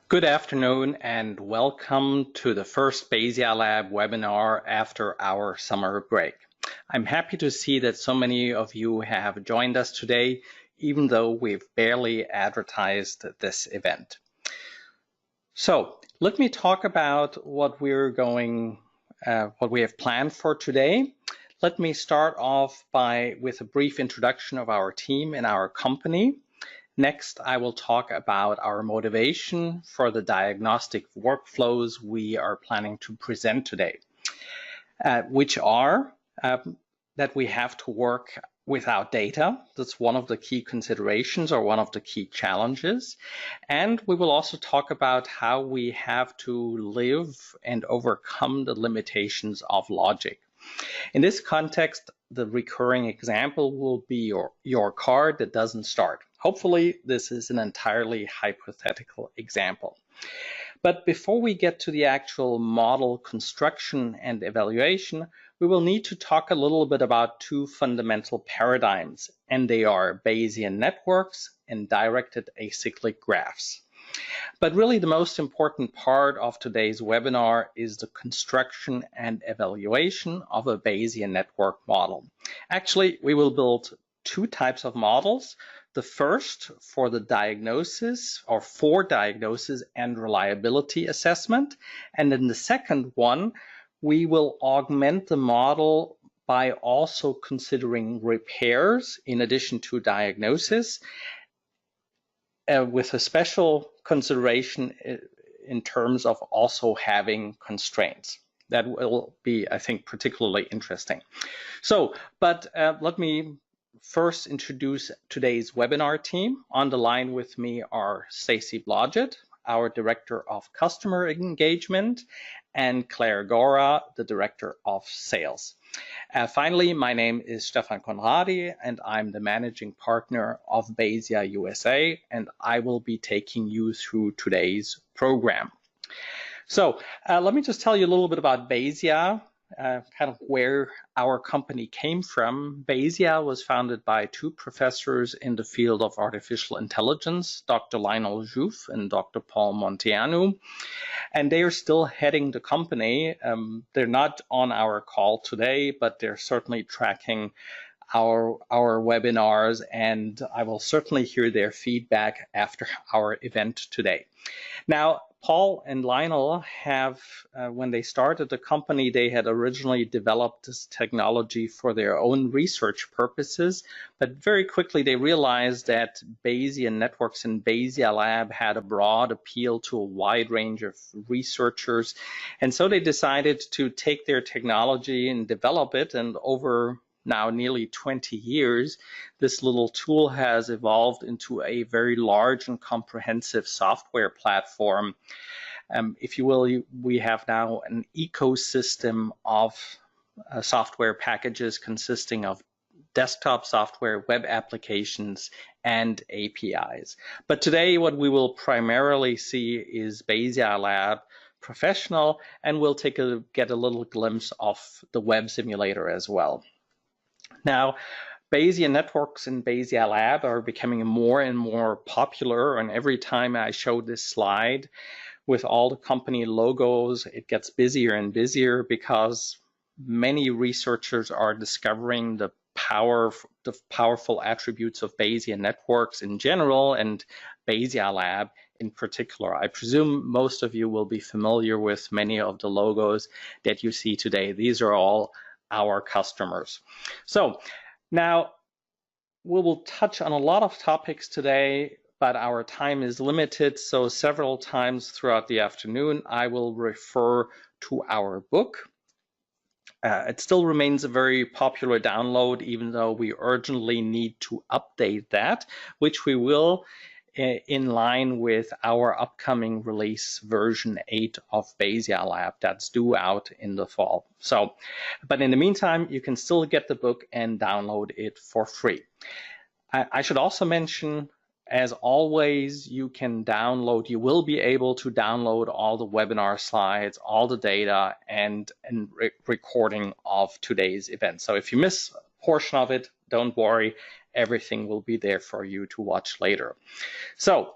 Good afternoon and welcome to the first BayesiaLab webinar after our summer break. I'm happy to see that so many of you have joined us today, even though we've barely advertised this event. So let me talk about what we have planned for today. Let me start off with a brief introduction of our team and our company. Next, I will talk about our motivation for the diagnostic workflows we are planning to present today, which are that we have to work without data. That's one of the key considerations or one of the key challenges. And we will also talk about how we have to live and overcome the limitations of logic. In this context, the recurring example will be your car that doesn't start. Hopefully, this is an entirely hypothetical example. But before we get to the actual model construction and evaluation, we will need to talk a little bit about two fundamental paradigms, and they are Bayesian networks and directed acyclic graphs. But really the most important part of today's webinar is the construction and evaluation of a Bayesian network model. Actually, we will build two types of models. The first for diagnosis and reliability assessment. And then the second one, we will augment the model by also considering repairs in addition to diagnosis, with a special consideration in terms of also having constraints. That will be, I think, particularly interesting. But let me first introduce today's webinar team. On the line with me are Stacy Blodgett, our Director of Customer Engagement, and Claire Gora, the Director of Sales. Finally, my name is Stefan Conradi, and I'm the Managing Partner of Bayesia USA, and I will be taking you through today's program. So let me just tell you a little bit about Bayesia, kind of where our company came from. Bayesia was founded by two professors in the field of artificial intelligence, Dr. Lionel Jouff and Dr. Paul Monteanu, and they are still heading the company. They're not on our call today, but they're certainly tracking our webinars, and I will certainly hear their feedback after our event today. Now, Paul and Lionel have, when they started the company, they had originally developed this technology for their own research purposes, but very quickly they realized that Bayesian networks and BayesiaLab had a broad appeal to a wide range of researchers, and so they decided to take their technology and develop it, and over now nearly 20 years, this little tool has evolved into a very large and comprehensive software platform. If you will, we have now an ecosystem of software packages consisting of desktop software, web applications, and APIs. But today, what we will primarily see is BayesiaLab Professional, and we'll get a little glimpse of the web simulator as well. Now, Bayesian networks and BayesiaLab are becoming more and more popular, and every time I show this slide with all the company logos, it gets busier and busier because many researchers are discovering the powerful attributes of Bayesian networks in general and BayesiaLab in particular. I presume most of you will be familiar with many of the logos that you see today. These are all our customers. So now we will touch on a lot of topics today, but our time is limited. So several times throughout the afternoon, I will refer to our book. It still remains a very popular download, even though we urgently need to update that, which we will in line with our upcoming release version 8 of BayesiaLab that's due out in the fall. So, but in the meantime, you can still get the book and download it for free. I should also mention, as always, you will be able to download all the webinar slides, all the data, and recording of today's event. So if you miss a portion of it, don't worry. Everything will be there for you to watch later. So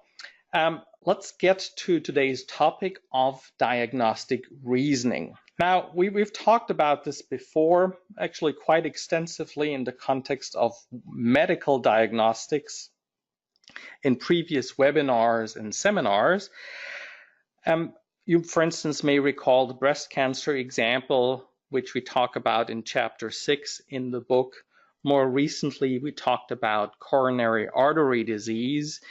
let's get to today's topic of diagnostic reasoning. Now, we've talked about this before, actually quite extensively in the context of medical diagnostics in previous webinars and seminars. You, for instance, may recall the breast cancer example, which we talk about in chapter 6 in the book. More recently, we talked about coronary artery disease.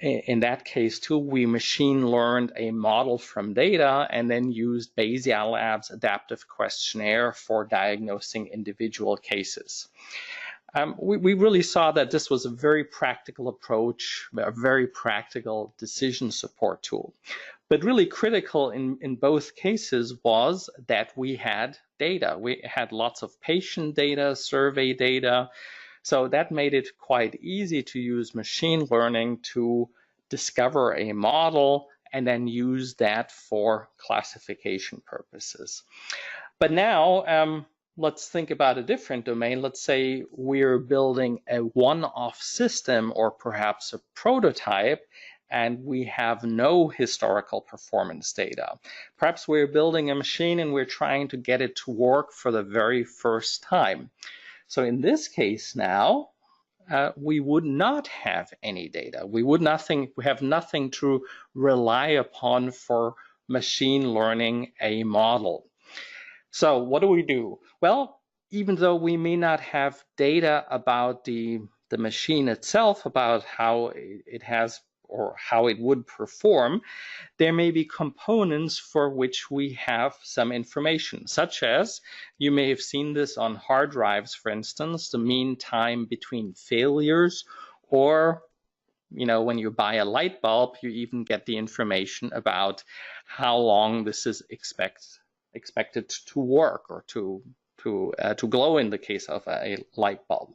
In that case, too, we machine learned a model from data and then used BayesiaLab's adaptive questionnaire for diagnosing individual cases. We really saw that this was a very practical approach, a very practical decision support tool. But really critical in both cases was that we had data. We had lots of patient data, survey data. So that made it quite easy to use machine learning to discover a model and then use that for classification purposes. But now, let's think about a different domain. Let's say we're building a one-off system or perhaps a prototype, and we have no historical performance data. Perhaps we're building a machine and we're trying to get it to work for the very first time. So in this case now, we would not have any data. We have nothing to rely upon for machine learning a model. So what do? Well, even though we may not have data about the machine itself, about how it has or how it would perform, there may be components for which we have some information, such as, you may have seen this on hard drives, for instance, the mean time between failures, or when you buy a light bulb, you even get the information about how long this is expected to work or to glow in the case of a light bulb.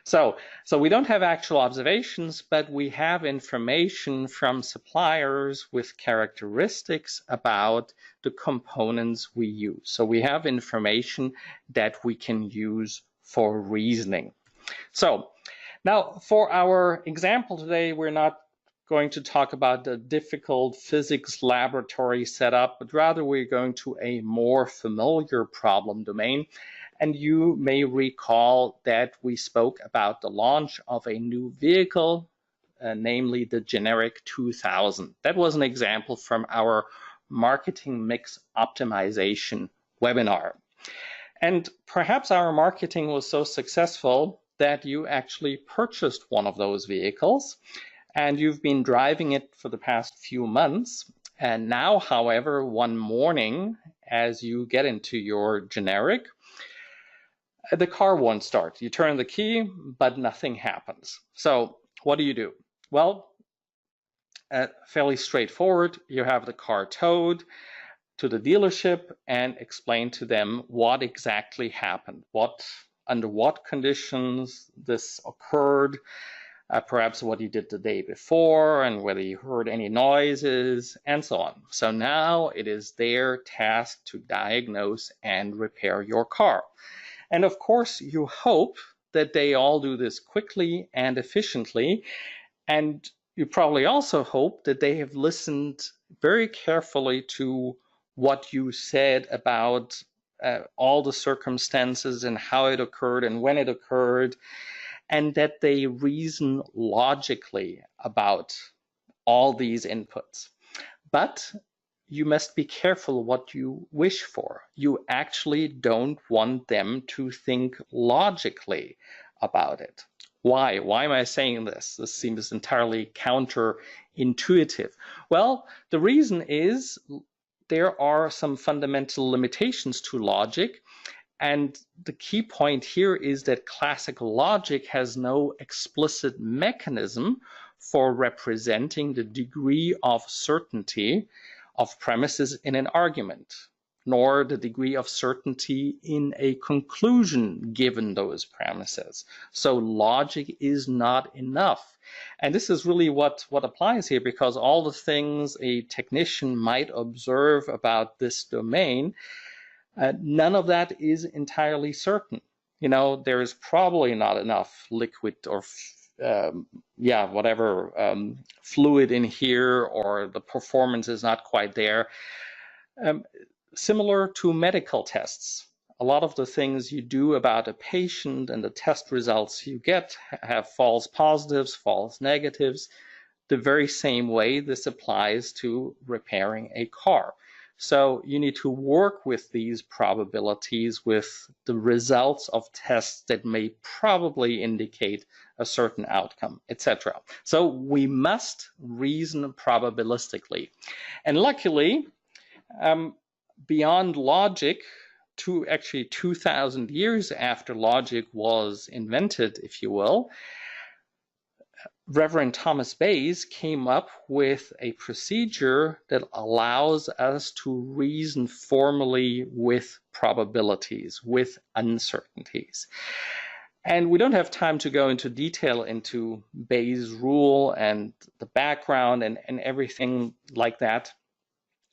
So we don't have actual observations, but we have information from suppliers with characteristics about the components we use. So we have information that we can use for reasoning. So now for our example today, we're not going to talk about the difficult physics laboratory setup, but rather we're going to a more familiar problem domain. And you may recall that we spoke about the launch of a new vehicle, namely the generic 2000. That was an example from our marketing mix optimization webinar. And perhaps our marketing was so successful that you actually purchased one of those vehicles, and you've been driving it for the past few months. And now, however, one morning, as you get into your generic, the car won't start. You turn the key, but nothing happens. So what do? Well, fairly straightforward. You have the car towed to the dealership and explain to them what exactly happened, under what conditions this occurred, perhaps what you did the day before and whether you heard any noises and so on. So now it is their task to diagnose and repair your car. And of course, you hope that they all do this quickly and efficiently. And you probably also hope that they have listened very carefully to what you said about all the circumstances and how it occurred and when it occurred, and that they reason logically about all these inputs. But you must be careful what you wish for. You actually don't want them to think logically about it. Why? Why am I saying this? This seems entirely counterintuitive. Well, the reason is there are some fundamental limitations to logic. And the key point here is that classical logic has no explicit mechanism for representing the degree of certainty of premises in an argument, nor the degree of certainty in a conclusion given those premises. So logic is not enough. And this is really what applies here, because all the things a technician might observe about this domain, none of that is entirely certain. There is probably not enough liquid or whatever fluid in here, or the performance is not quite there. Similar to medical tests, a lot of the things you do about a patient and the test results you get have false positives, false negatives. The very same way this applies to repairing a car. So you need to work with these probabilities, with the results of tests that may probably indicate a certain outcome, etc. So we must reason probabilistically. And luckily, beyond logic, actually 2,000 years after logic was invented, if you will, Reverend Thomas Bayes came up with a procedure that allows us to reason formally with probabilities, with uncertainties. And we don't have time to go into detail into Bayes' rule and the background and everything like that.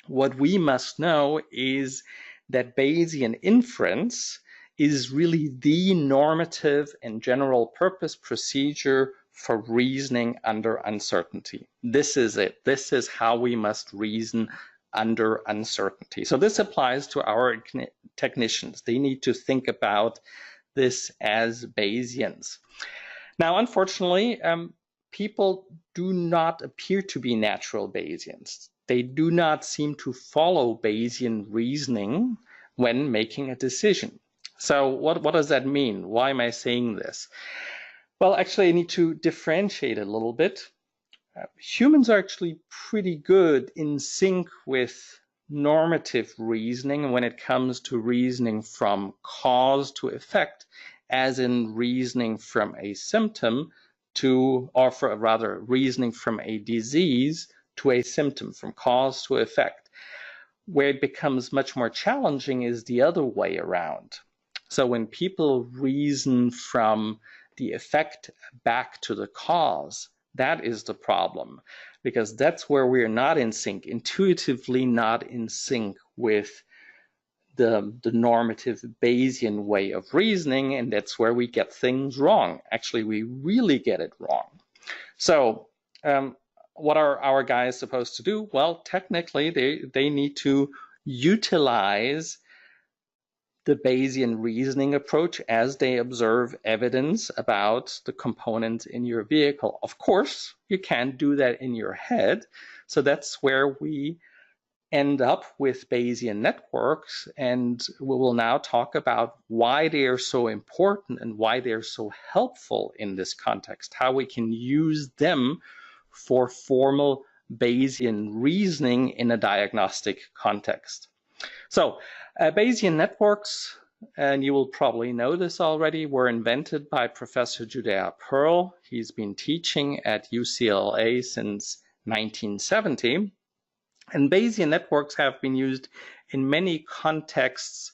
What we must know is that Bayesian inference is really the normative and general purpose procedure for reasoning under uncertainty. This is it. This is how we must reason under uncertainty. So this applies to our technicians. They need to think about this as Bayesians. Now, unfortunately, people do not appear to be natural Bayesians. They do not seem to follow Bayesian reasoning when making a decision. So what does that mean? Why am I saying this? Well, actually, I need to differentiate a little bit. Humans are actually pretty good in sync with normative reasoning when it comes to reasoning from cause to effect, as in reasoning from a symptom to, or rather, reasoning from a disease to a symptom, from cause to effect. Where it becomes much more challenging is the other way around. So when people reason from the effect back to the cause, that is the problem, because that's where we're not in sync, intuitively not in sync with the normative Bayesian way of reasoning, and that's where we get things wrong. Actually, we really get it wrong. So what are our guys supposed to do? Well, technically, they need to utilize the Bayesian reasoning approach as they observe evidence about the components in your vehicle. Of course, you can't do that in your head. So that's where we end up with Bayesian networks. And we will now talk about why they are so important and why they're so helpful in this context, how we can use them for formal Bayesian reasoning in a diagnostic context. So Bayesian networks, and you will probably know this already, were invented by Professor Judea Pearl. He's been teaching at UCLA since 1970. And Bayesian networks have been used in many contexts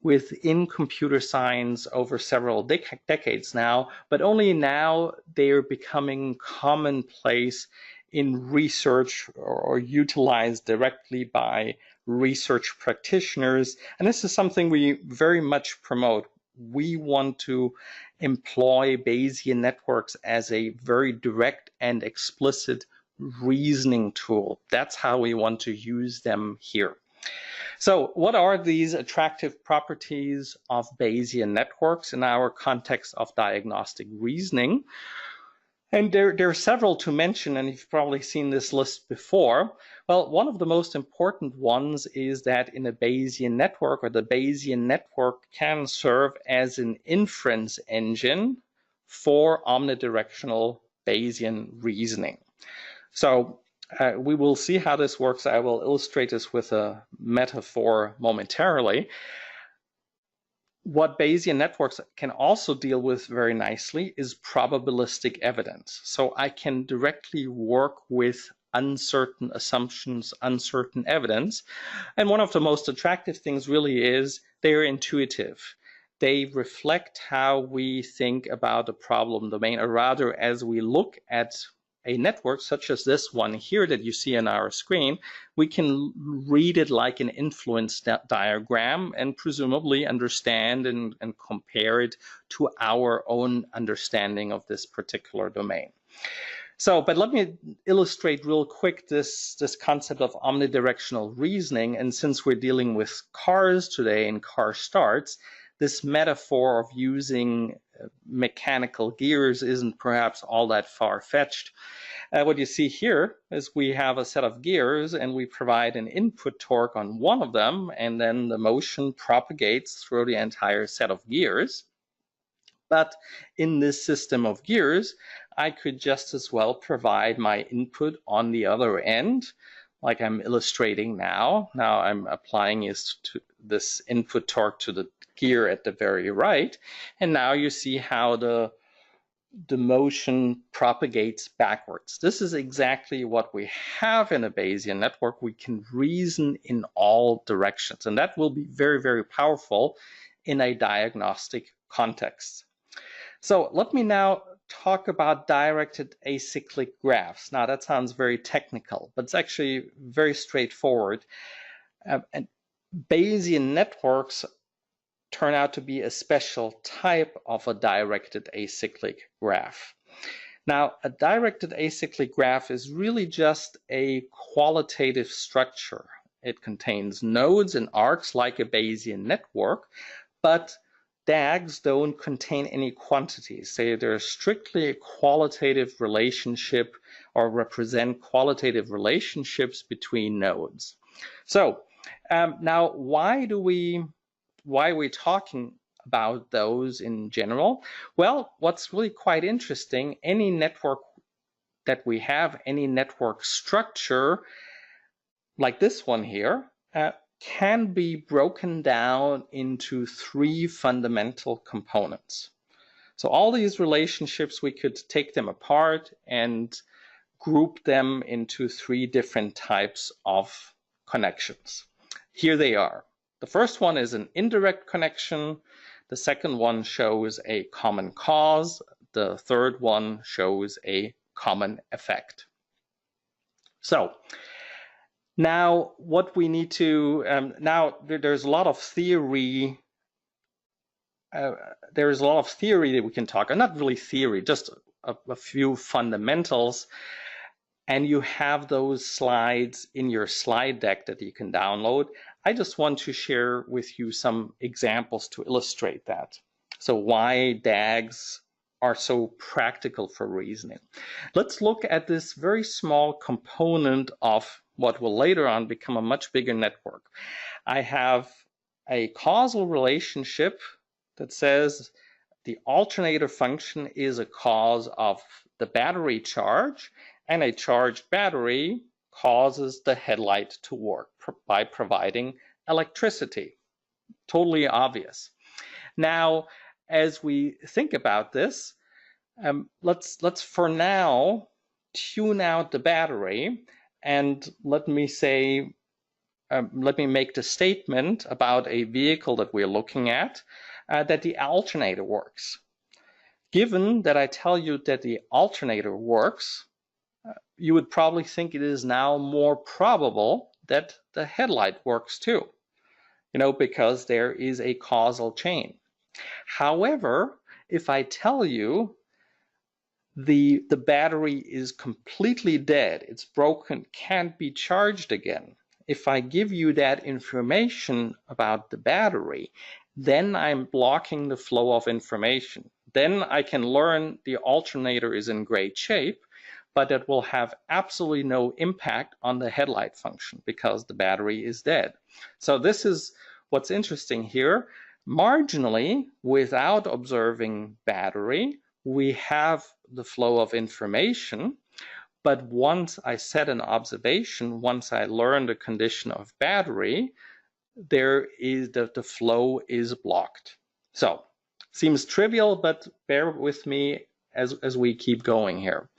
within computer science over several decades now, but only now they are becoming commonplace in research or utilized directly by research practitioners. And this is something we very much promote. We want to employ Bayesian networks as a very direct and explicit reasoning tool. That's how we want to use them here. So what are these attractive properties of Bayesian networks in our context of diagnostic reasoning? And there are several to mention, and you've probably seen this list before. Well, one of the most important ones is that in a Bayesian network, or the Bayesian network can serve as an inference engine for omnidirectional Bayesian reasoning. So we will see how this works. I will illustrate this with a metaphor momentarily. What Bayesian networks can also deal with very nicely is probabilistic evidence. So I can directly work with uncertain assumptions, uncertain evidence. And one of the most attractive things really is they're intuitive. They reflect how we think about a problem domain, or rather, as we look at a network such as this one here that you see on our screen, we can read it like an influence diagram and presumably understand and compare it to our own understanding of this particular domain. So, but let me illustrate real quick this concept of omnidirectional reasoning. And since we're dealing with cars today and car starts, this metaphor of using mechanical gears isn't perhaps all that far-fetched. What you see here is we have a set of gears and we provide an input torque on one of them, and then the motion propagates through the entire set of gears. But in this system of gears, I could just as well provide my input on the other end, like I'm illustrating now. Now I'm applying this input torque to the gear at the very right, and now you see how the motion propagates backwards. This is exactly what we have in a Bayesian network. We can reason in all directions, and that will be very, very powerful in a diagnostic context. So let me now talk about directed acyclic graphs. Now that sounds very technical, but it's actually very straightforward. And Bayesian networks turn out to be a special type of a directed acyclic graph. Now, a directed acyclic graph is really just a qualitative structure. It contains nodes and arcs like a Bayesian network, but DAGs don't contain any quantities. They're strictly a qualitative relationship or represent qualitative relationships between nodes. So now why are we talking about those in general? Well, what's really quite interesting, any network that we have, any network structure like this one here, can be broken down into three fundamental components. So all these relationships, we could take them apart and group them into three different types of connections. Here they are. The first one is an indirect connection. The second one shows a common cause. The third one shows a common effect. So now what we need to, there's a lot of theory. There's a lot of theory that we can talk, not really theory, just a few fundamentals. And you have those slides in your slide deck that you can download. I just want to share with you some examples to illustrate that. So why DAGs are so practical for reasoning. Let's look at this very small component of what will later on become a much bigger network. I have a causal relationship that says the alternator function is a cause of the battery charge, and a charged battery causes the headlight to work by providing electricity. Totally obvious. Now, as we think about this, let's for now tune out the battery, and let me make the statement about a vehicle that we're looking at, that the alternator works. Given that I tell you that the alternator works, you would probably think it is now more probable that the headlight works too, because there is a causal chain. However, if I tell you the battery is completely dead, it's broken, can't be charged again, if I give you that information about the battery, then I'm blocking the flow of information. Then I can learn the alternator is in great shape, but it will have absolutely no impact on the headlight function because the battery is dead. So this is what's interesting here. Marginally, without observing battery, we have the flow of information, but once I set an observation, once I learn the condition of battery, there is the flow is blocked. So seems trivial, but bear with me as we keep going here.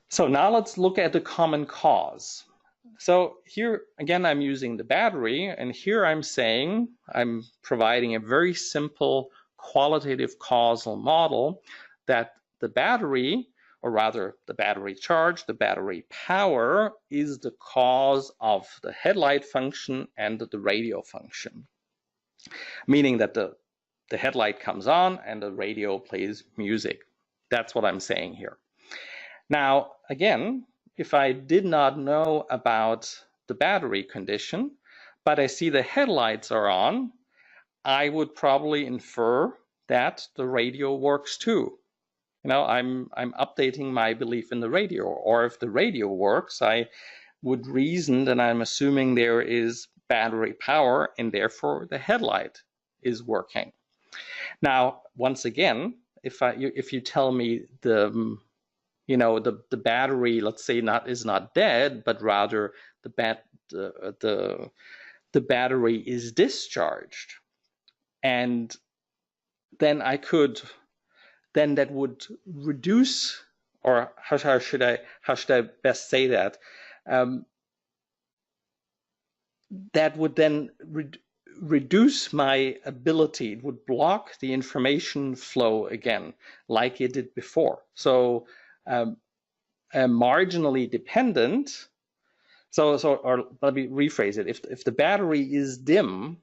So now let's look at the common cause. So here again, I'm using the battery, and here I'm saying I'm providing a very simple qualitative causal model that the battery or rather the battery charge, the battery power, is the cause of the headlight function and the radio function. Meaning that the headlight comes on and the radio plays music. That's what I'm saying here. Now, again, if I did not know about the battery condition, but I see the headlights are on, I would probably infer that the radio works too. You know, I'm updating my belief in the radio. Or if the radio works, I would reason that I'm assuming there is battery power and therefore the headlight is working. Now, once again, if you tell me the battery, let's say, is not dead, but rather the battery is discharged, and then that would reduce, or how should I best say that? That would then reduce my ability. It would block the information flow again, like it did before. So marginally dependent. Or let me rephrase it. If the battery is dim,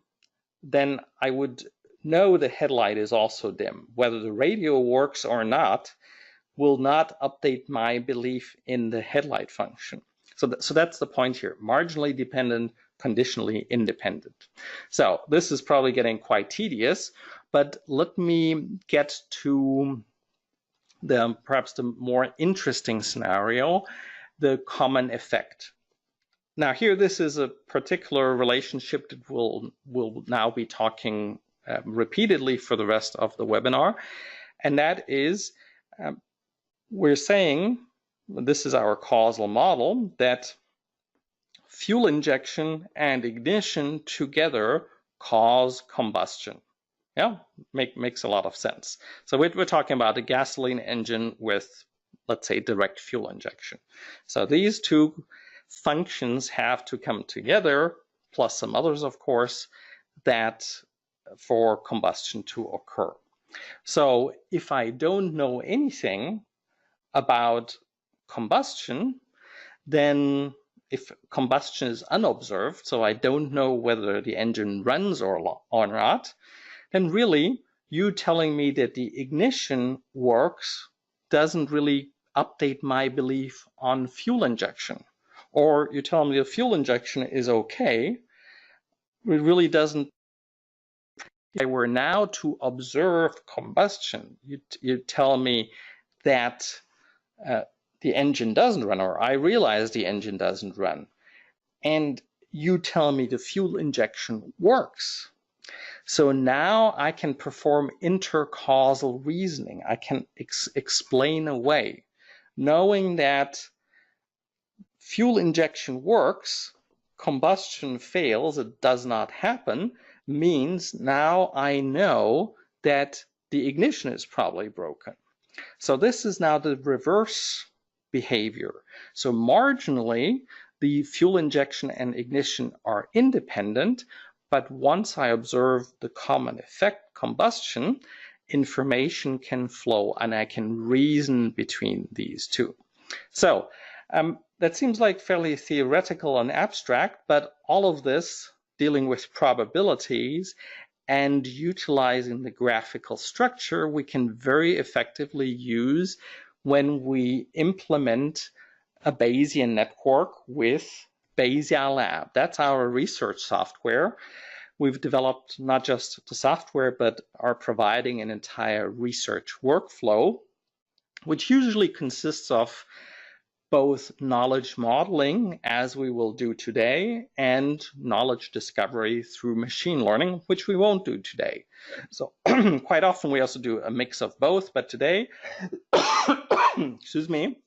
then I would know the headlight is also dim. Whether the radio works or not will not update my belief in the headlight function. So that's the point here. Marginally dependent, conditionally independent. So this is probably getting quite tedious, but let me get to perhaps the more interesting scenario, the common effect. Now here, this is a particular relationship that we'll now be talking repeatedly for the rest of the webinar, and that is we're saying, this is our causal model, that fuel injection and ignition together cause combustion. Yeah, makes a lot of sense. So we're talking about a gasoline engine with, let's say, direct fuel injection. So these two functions have to come together, plus some others, of course, that for combustion to occur. So if I don't know anything about combustion, then if combustion is unobserved, so I don't know whether the engine runs or not, then really you telling me that the ignition works doesn't really update my belief on fuel injection. Or you tell me the fuel injection is okay, it really doesn't. If I were now to observe combustion, you tell me that the engine doesn't run, or I realize the engine doesn't run, and you tell me the fuel injection works. So now I can perform intercausal reasoning. I can explain away. Knowing that fuel injection works, combustion fails, it does not happen, means now I know that the ignition is probably broken. So this is now the reverse behavior. So marginally, the fuel injection and ignition are independent, but once I observe the common effect, combustion, information can flow and I can reason between these two. So that seems like fairly theoretical and abstract, but all of this dealing with probabilities and utilizing the graphical structure we can very effectively use when we implement a Bayesian network with BayesiaLab. That's our research software. We've developed not just the software, but are providing an entire research workflow, which usually consists of both knowledge modeling, as we will do today, and knowledge discovery through machine learning, which we won't do today. So quite often we also do a mix of both, but today, excuse me,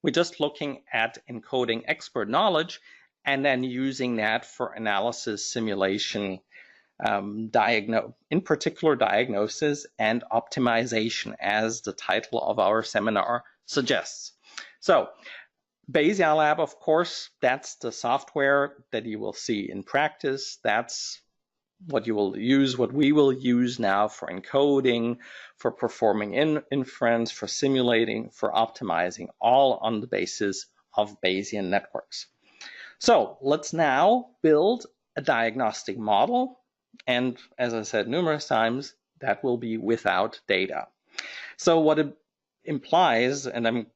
we're just looking at encoding expert knowledge and then using that for analysis, simulation, in particular diagnosis and optimization, as the title of our seminar suggests. So BayesiaLab, of course, that's the software that you will see in practice. That's what we will use now for encoding, for performing inference, for simulating, for optimizing, all on the basis of Bayesian networks. So let's now build a diagnostic model, and as I said numerous times, that will be without data. So what it implies, and I'm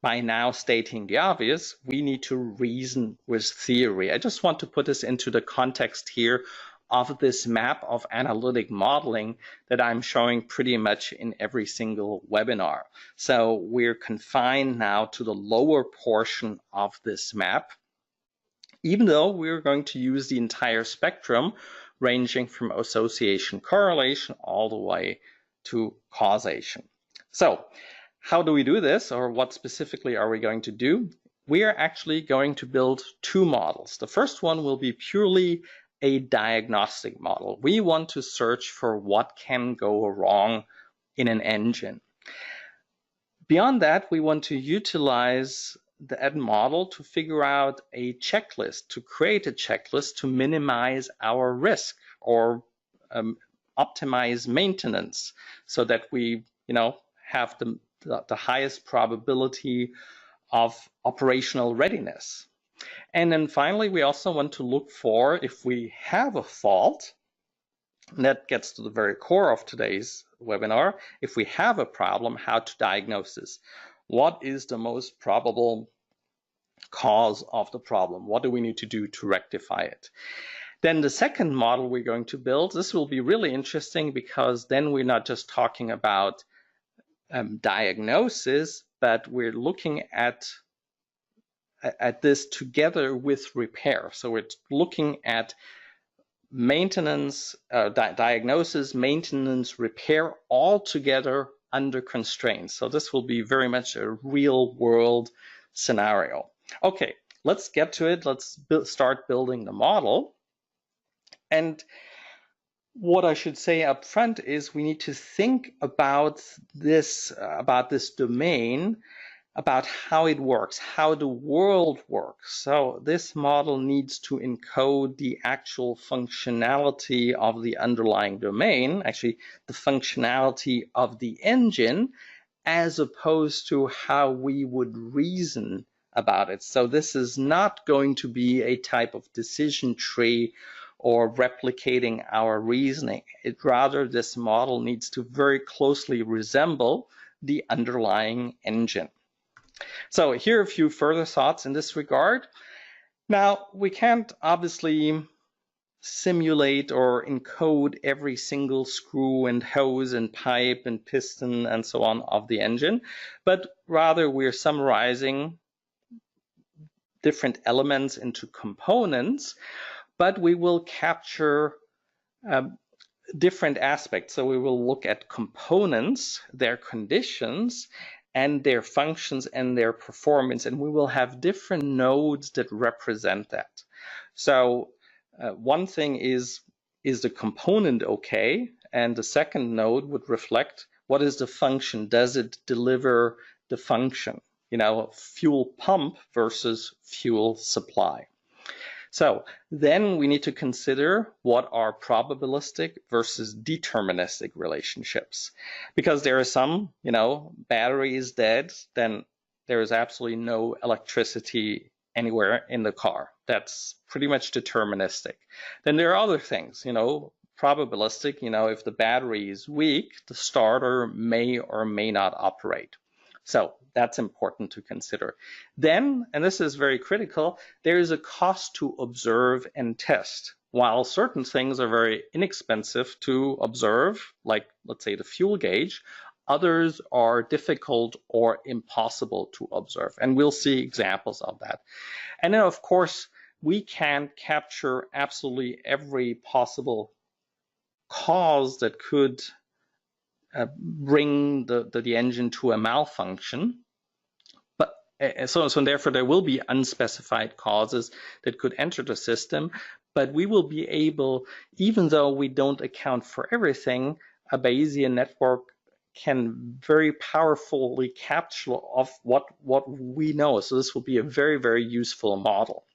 by now stating the obvious, we need to reason with theory. I just want to put this into the context here of this map of analytic modeling that I'm showing pretty much in every single webinar. So we're confined now to the lower portion of this map, even though we're going to use the entire spectrum, ranging from association correlation all the way to causation. So how do we do this, or what specifically are we going to do? We are actually going to build two models. The first one will be purely a diagnostic model. We want to search for what can go wrong in an engine. Beyond that, we want to utilize that model to figure out a checklist, to create a checklist to minimize our risk or optimize maintenance so that we, have the highest probability of operational readiness. And then finally, we also want to look for, if we have a fault, and that gets to the very core of today's webinar, if we have a problem, how to diagnose this. What is the most probable cause of the problem? What do we need to do to rectify it? Then the second model we're going to build, this will be really interesting because then we're not just talking about diagnosis, but we're looking at this together with repair. So we're looking at maintenance, diagnosis, maintenance, repair, all together under constraints. So this will be very much a real world scenario. Okay, let's get to it. Let's start building the model. And what I should say up front is we need to think about this domain, about how it works, how the world works. So this model needs to encode the actual functionality of the underlying domain, actually the functionality of the engine, as opposed to how we would reason about it. So this is not going to be a type of decision tree or replicating our reasoning. Rather, this model needs to very closely resemble the underlying engine. So here are a few further thoughts in this regard. Now, we can't obviously simulate or encode every single screw and hose and pipe and piston and so on of the engine, but rather we're summarizing different elements into components, but we will capture different aspects. So we will look at components, their conditions, and their functions and their performance, and we will have different nodes that represent that. So one thing is the component okay? And the second node would reflect what is the function? Does it deliver the function? Fuel pump versus fuel supply. So then we need to consider what are probabilistic versus deterministic relationships. Because there are some, battery is dead, then there is absolutely no electricity anywhere in the car. That's pretty much deterministic. Then there are other things, probabilistic, if the battery is weak, the starter may or may not operate. So that's important to consider. Then, and this is very critical, there is a cost to observe and test. While certain things are very inexpensive to observe, like let's say the fuel gauge, others are difficult or impossible to observe. And we'll see examples of that. And then of course, we can't capture absolutely every possible cause that could bring the engine to a malfunction. But so therefore there will be unspecified causes that could enter the system, but we will be able, even though we don't account for everything, a Bayesian network can very powerfully capture of what we know. So this will be a very, very useful model.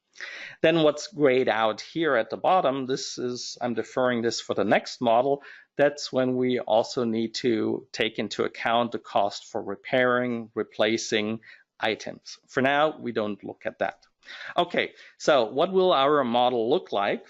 Then what's grayed out here at the bottom, this is, I'm deferring this for the next model, that's when we also need to take into account the cost for repairing, replacing items. For now, we don't look at that. Okay, so what will our model look like?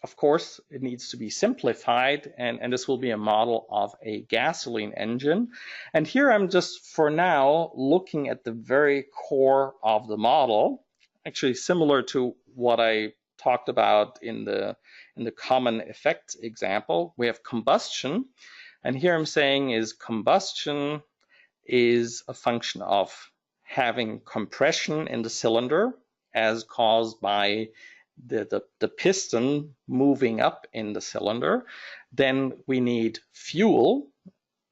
Of course, it needs to be simplified, and this will be a model of a gasoline engine. And here I'm just, for now, looking at the very core of the model, actually similar to what I talked about in the common effects example. We have combustion, and here I'm saying is combustion is a function of having compression in the cylinder as caused by the piston moving up in the cylinder. Then we need fuel.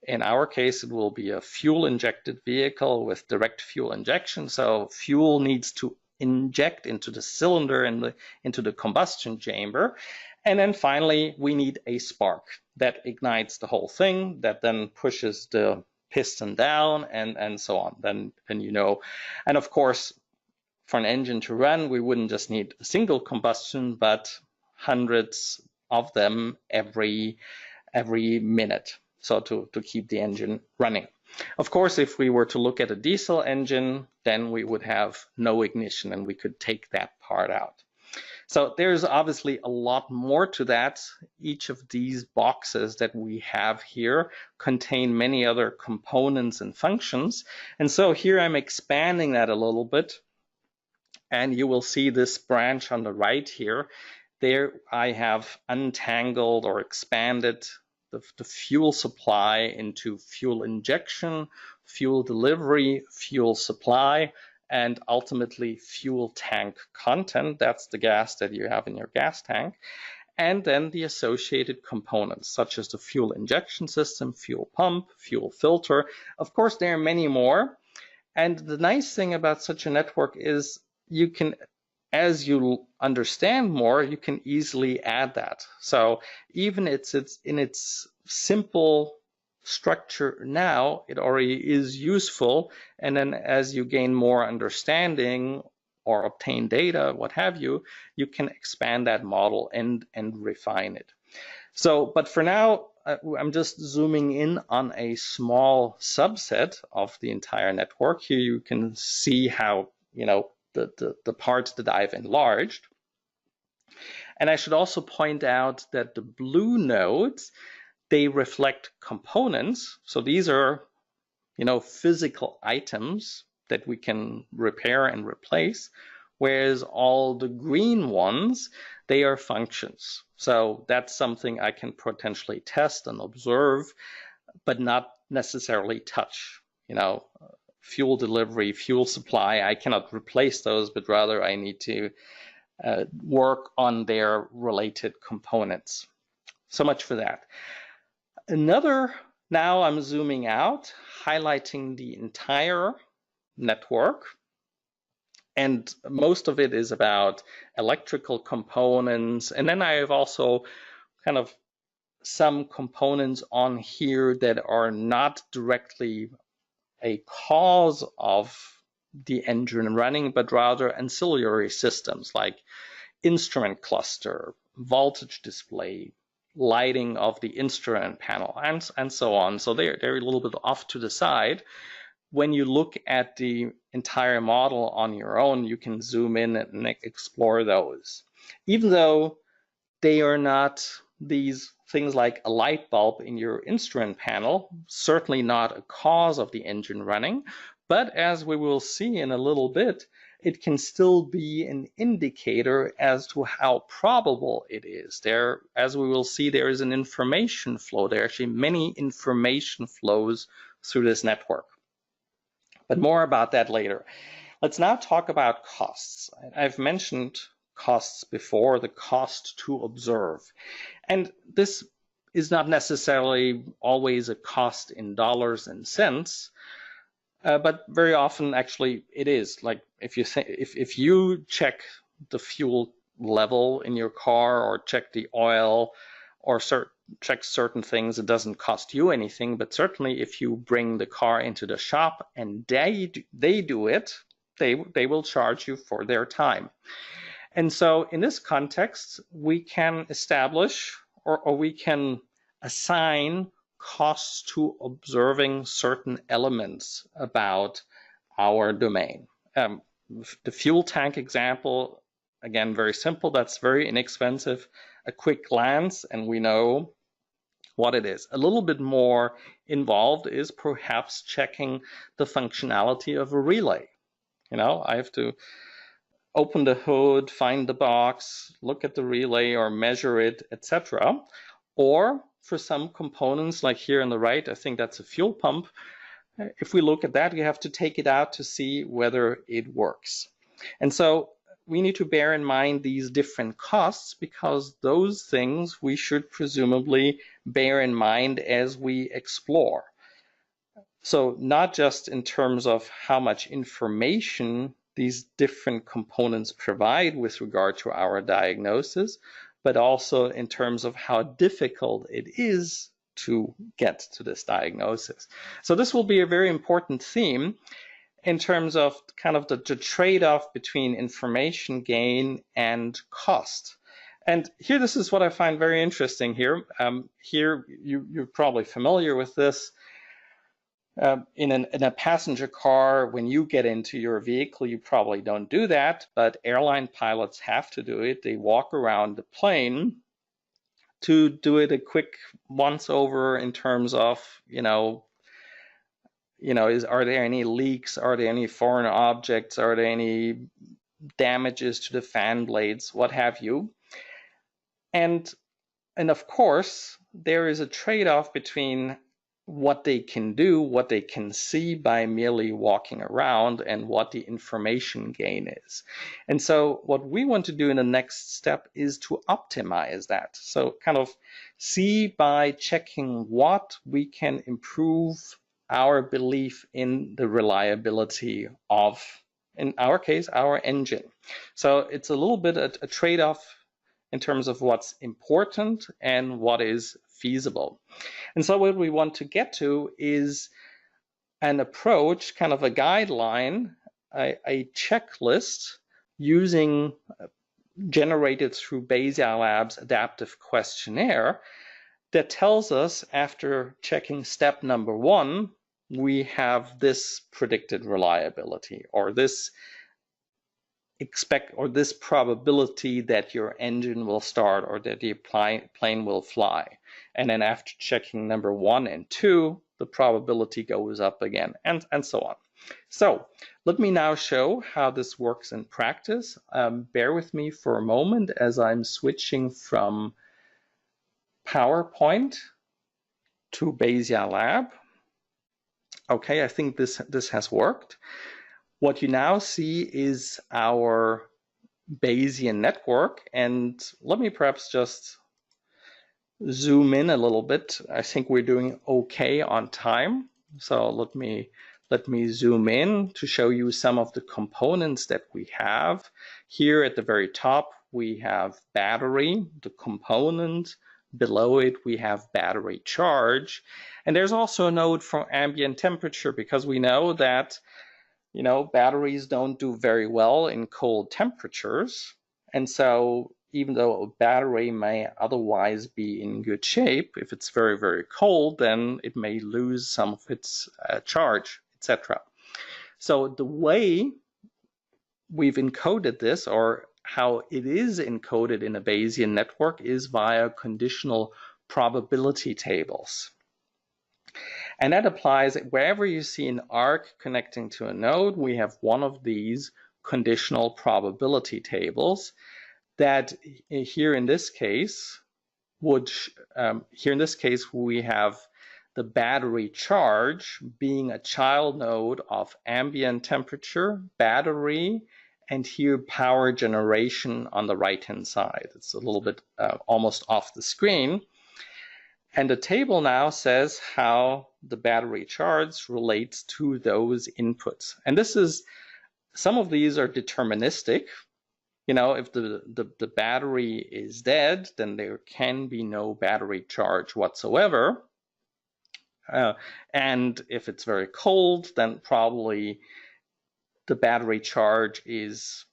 In our case, it will be a fuel injected vehicle with direct fuel injection. So fuel needs to inject into the cylinder and into the combustion chamber. And then finally, we need a spark that ignites the whole thing, that then pushes the piston down and so on. Then you know. And of course, for an engine to run, we wouldn't just need a single combustion, but hundreds of them every minute. So to keep the engine running. Of course, if we were to look at a diesel engine, then we would have no ignition and we could take that part out. So there's obviously a lot more to that. Each of these boxes that we have here contain many other components and functions. And so here I'm expanding that a little bit. And you will see this branch on the right here. There I have untangled or expanded the fuel supply into fuel injection, fuel delivery, fuel supply, and ultimately fuel tank content. That's the gas that you have in your gas tank. And then the associated components, such as the fuel injection system, fuel pump, fuel filter. Of course, there are many more. And the nice thing about such a network is you can, as you understand more, you can easily add that. So even it's in its simple structure now, it already is useful. And then as you gain more understanding or obtain data, what have you, you can expand that model and refine it. So, but for now, I'm just zooming in on a small subset of the entire network. Here you can see how, you know, the parts that I've enlarged. And I should also point out that the blue nodes, they reflect components. So these are, you know, physical items that we can repair and replace, whereas all the green ones, they are functions. So that's something I can potentially test and observe, but not necessarily touch. You know, fuel delivery, fuel supply, I cannot replace those, but rather I need to work on their related components. So much for that. Now I'm zooming out, highlighting the entire network. And most of it is about electrical components. And then I have also kind of some components on here that are not directly a cause of the engine running, but rather ancillary systems like instrument cluster, voltage display, lighting of the instrument panel, and so on. So they're a little bit off to the side. When you look at the entire model on your own, you can zoom in and explore those. Even though they are not these things like a light bulb in your instrument panel, certainly not a cause of the engine running, but as we will see in a little bit, it can still be an indicator as to how probable it is. There, as we will see, there is an information flow. There are actually many information flows through this network. But more about that later. Let's now talk about costs. I've mentioned costs before, the cost to observe. And this is not necessarily always a cost in dollars and cents, but very often actually it is. Like if you check the fuel level in your car or check the oil or check certain things, it doesn't cost you anything, but certainly if you bring the car into the shop and they do it, they will charge you for their time. And so in this context, we can establish or we can assign costs to observing certain elements about our domain. The fuel tank example, again, very simple. That's very inexpensive. A quick glance and we know what it is. A little bit more involved is perhaps checking the functionality of a relay. You know, I have to open the hood, find the box, look at the relay or measure it, etc. Or for some components like here on the right, I think that's a fuel pump. If we look at that, we have to take it out to see whether it works. And so we need to bear in mind these different costs because those things we should presumably bear in mind as we explore. So not just in terms of how much information these different components provide with regard to our diagnosis, but also in terms of how difficult it is to get to this diagnosis. So this will be a very important theme in terms of kind of the trade-off between information gain and cost. And here, this is what I find very interesting here. Here, you're probably familiar with this. In a passenger car, when you get into your vehicle, you probably don't do that, but airline pilots have to do it. They walk around the plane to do it a quick once over in terms of, are there any leaks? Are there any foreign objects? Are there any damages to the fan blades? What have you? And of course, there is a trade-off between what they can do, what they can see by merely walking around, and what the information gain is. And so what we want to do in the next step is to optimize that. So kind of see by checking what we can improve our belief in the reliability of, in our case, our engine. So it's a little bit a trade-off in terms of what's important and what is feasible. And so what we want to get to is an approach, kind of a guideline, a checklist using generated through BayesiaLab's adaptive questionnaire that tells us after checking step number 1, we have this predicted reliability or this this probability that your engine will start or that the plane will fly. And then after checking number 1 and 2, the probability goes up again, and so on. So let me now show how this works in practice. Bear with me for a moment as I'm switching from PowerPoint to BayesiaLab. Okay, I think this has worked. What you now see is our Bayesian network, and let me perhaps just zoom in a little bit. I think we're doing okay on time. So let me zoom in to show you some of the components that we have. Here at the very top, we have battery, the component. Below it, we have battery charge. And there's also a node for ambient temperature because we know that batteries don't do very well in cold temperatures. And so even though a battery may otherwise be in good shape, if it's very, very cold, then it may lose some of its charge, etc. So the way we've encoded this, or how it is encoded in a Bayesian network, is via conditional probability tables. And that applies wherever you see an arc connecting to a node. We have one of these conditional probability tables that here in this case we have the battery charge being a child node of ambient temperature, battery, and here power generation on the right-hand side. It's a little bit almost off the screen. And the table now says how the battery charge relates to those inputs. And some of these are deterministic. If the battery is dead, then there can be no battery charge whatsoever. And if it's very cold, then probably the battery charge is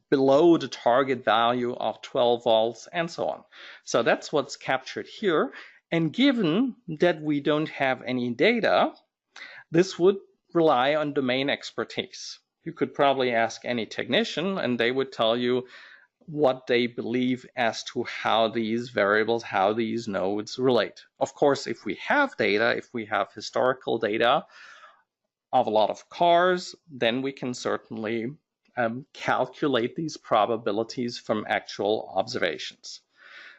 below the target value of 12 volts and so on. So that's what's captured here. And given that we don't have any data, this would rely on domain expertise. You could probably ask any technician and they would tell you what they believe as to how these variables, how these nodes relate. Of course, if we have data, if we have historical data of a lot of cars, then we can certainly calculate these probabilities from actual observations.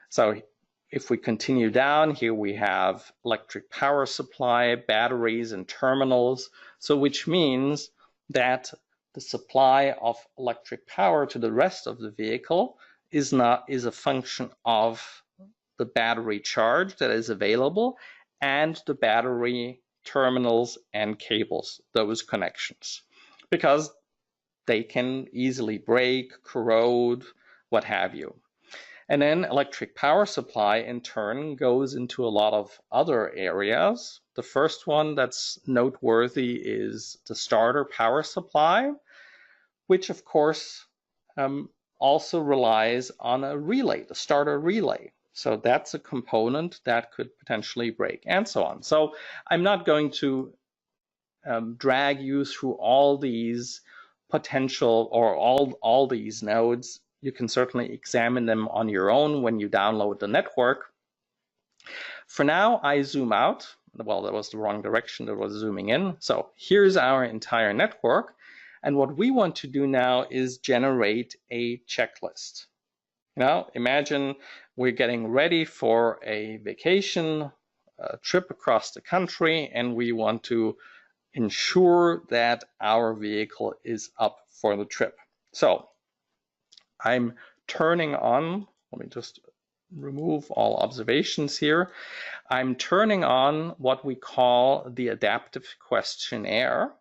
So if we continue down, here we have electric power supply, batteries, and terminals. So which means that the supply of electric power to the rest of the vehicle is a function of the battery charge that is available and the battery terminals and cables, those connections, because they can easily break, corrode, what have you. And then electric power supply in turn goes into a lot of other areas. The first one that's noteworthy is the starter power supply, which of course also relies on a relay, the starter relay. So that's a component that could potentially break and so on. So I'm not going to drag you through all these potential or all these nodes. You can certainly examine them on your own when you download the network. For now, I zoom out. Well, that was the wrong direction. That was zooming in. So here's our entire network. And what we want to do now is generate a checklist. Now, imagine we're getting ready for a vacation, a trip across the country, and we want to ensure that our vehicle is up for the trip. So I'm turning on, let me just remove all observations here. I'm turning on what we call the adaptive questionnaire.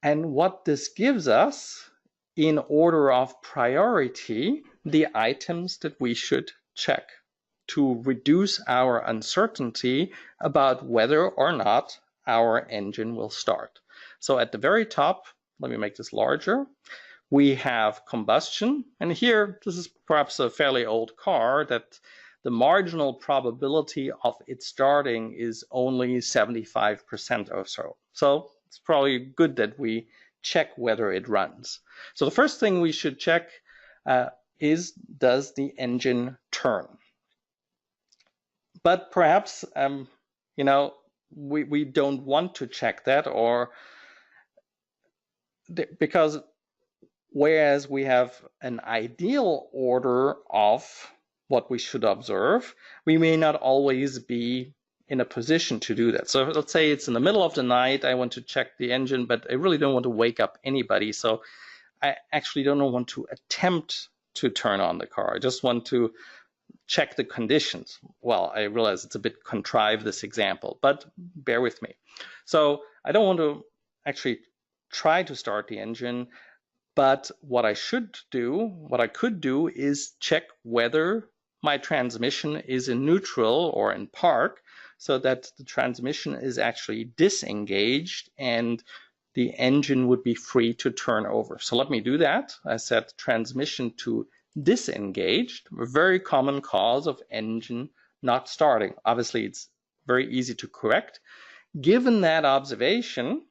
And what this gives us, in order of priority, the items that we should check to reduce our uncertainty about whether or not our engine will start. So at the very top, let me make this larger, we have combustion. And here, this is perhaps a fairly old car that the marginal probability of it starting is only 75% or so. So it's probably good that we check whether it runs. So the first thing we should check is, does the engine turn? But perhaps, you know, we don't want to check that, or because whereas we have an ideal order of what we should observe, we may not always be in a position to do that. So let's say it's in the middle of the night, I want to check the engine, but I really don't want to wake up anybody. So I actually don't want to attempt to turn on the car. I just want to check the conditions. Well, I realize it's a bit contrived, this example, but bear with me. So I don't want to actually try to start the engine, but what I should do, what I could do, is check whether my transmission is in neutral or in park, so that the transmission is actually disengaged and the engine would be free to turn over. So let me do that. I set transmission to disengaged, a very common cause of engine not starting. Obviously, it's very easy to correct. Given that observation,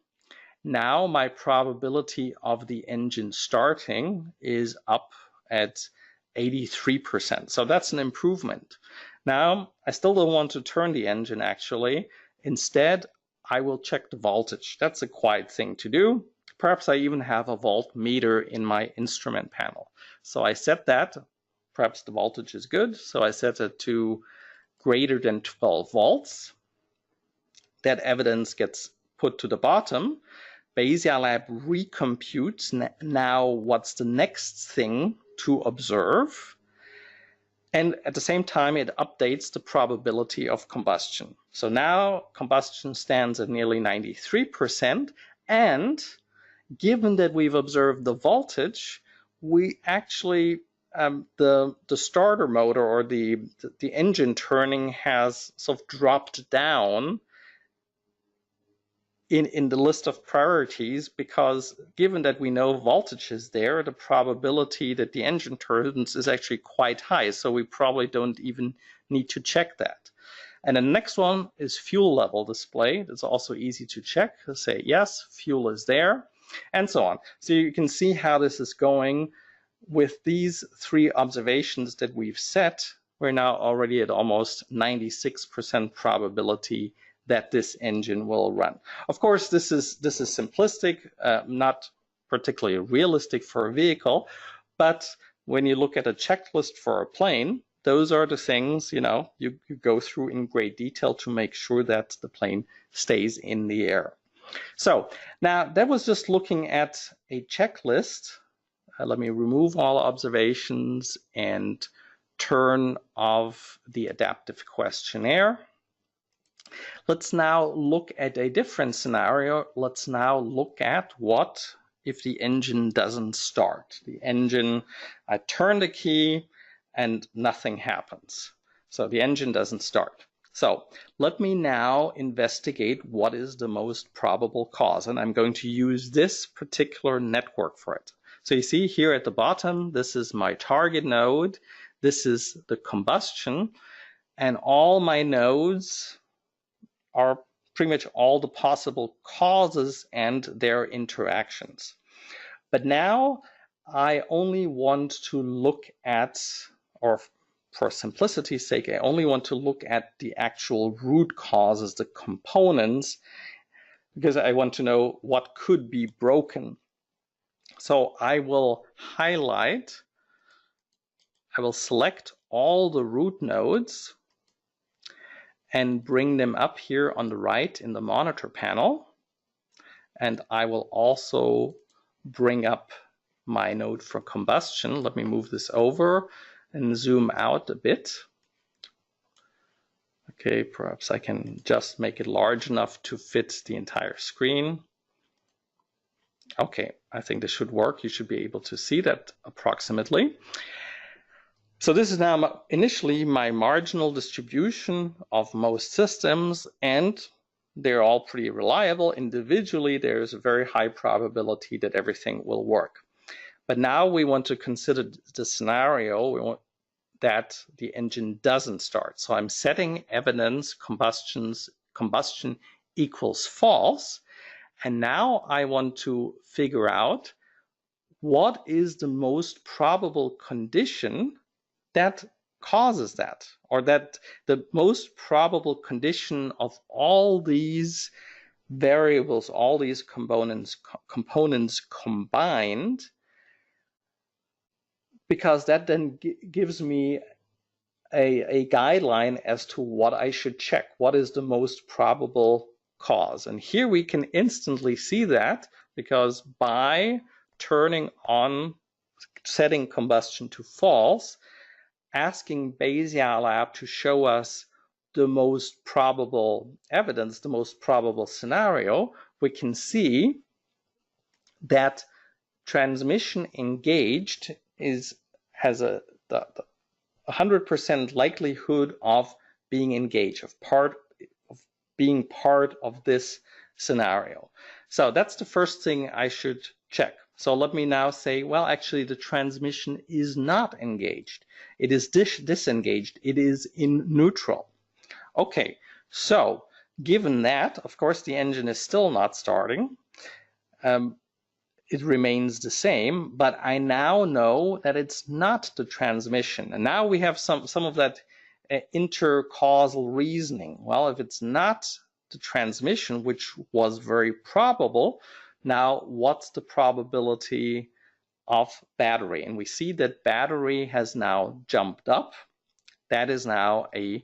now my probability of the engine starting is up at 83%. So that's an improvement. Now, I still don't want to turn the engine actually. Instead, I will check the voltage. That's a quiet thing to do. Perhaps I even have a voltmeter in my instrument panel. So I set that, perhaps the voltage is good, so I set it to greater than 12 volts. That evidence gets put to the bottom. BayesiaLab recomputes now what's the next thing to observe. And at the same time, it updates the probability of combustion. So now combustion stands at nearly 93%. And given that we've observed the voltage, we actually, the starter motor or the engine turning has sort of dropped down in the list of priorities, because given that we know voltage is there, the probability that the engine turns is actually quite high. So we probably don't even need to check that. And the next one is fuel level display. That's also easy to check. Say yes, fuel is there, and so on. So you can see how this is going. With these three observations that we've set, we're now already at almost 96% probability that this engine will run. Of course, this is simplistic, not particularly realistic for a vehicle, but when you look at a checklist for a plane, those are the things, you know, you go through in great detail to make sure that the plane stays in the air. So now that was just looking at a checklist. Let me remove all observations and turn off the adaptive questionnaire. Let's now look at a different scenario. Let's now look at what if the engine doesn't start. The engine, I turn the key and nothing happens. So the engine doesn't start. So let me now investigate what is the most probable cause. And I'm going to use this particular network for it. So you see here at the bottom, this is my target node. This is the combustion. And all my nodes are pretty much all the possible causes and their interactions. But now I only want to look at, or for simplicity's sake, I only want to look at the actual root causes, the components, because I want to know what could be broken. So I will highlight, I will select all the root nodes and bring them up here on the right in the monitor panel. And I will also bring up my node for combustion. Let me move this over and zoom out a bit. Okay, perhaps I can just make it large enough to fit the entire screen. Okay, I think this should work. You should be able to see that approximately. So this is now initially my marginal distribution of most systems, and they're all pretty reliable. Individually, there's a very high probability that everything will work. But now we want to consider the scenario we want that the engine doesn't start. So I'm setting evidence combustion equals false. And now I want to figure out what is the most probable condition that causes that, or that the most probable condition of all these variables, all these components combined, because that then gives me a guideline as to what I should check. What is the most probable cause? And here we can instantly see that, because by turning on, setting combustion to false, asking BayesiaLab to show us the most probable evidence, the most probable scenario, we can see that transmission engaged has a 100% likelihood of being engaged, of being part of this scenario. So that's the first thing I should check. So let me now say, well, actually the transmission is not engaged. It is disengaged. It is in neutral. Okay, so given that, of course, the engine is still not starting. It remains the same, but I now know that it's not the transmission. And now we have some of that intercausal reasoning. Well, if it's not the transmission, which was very probable, now what's the probability of battery? And we see that battery has now jumped up. That is now a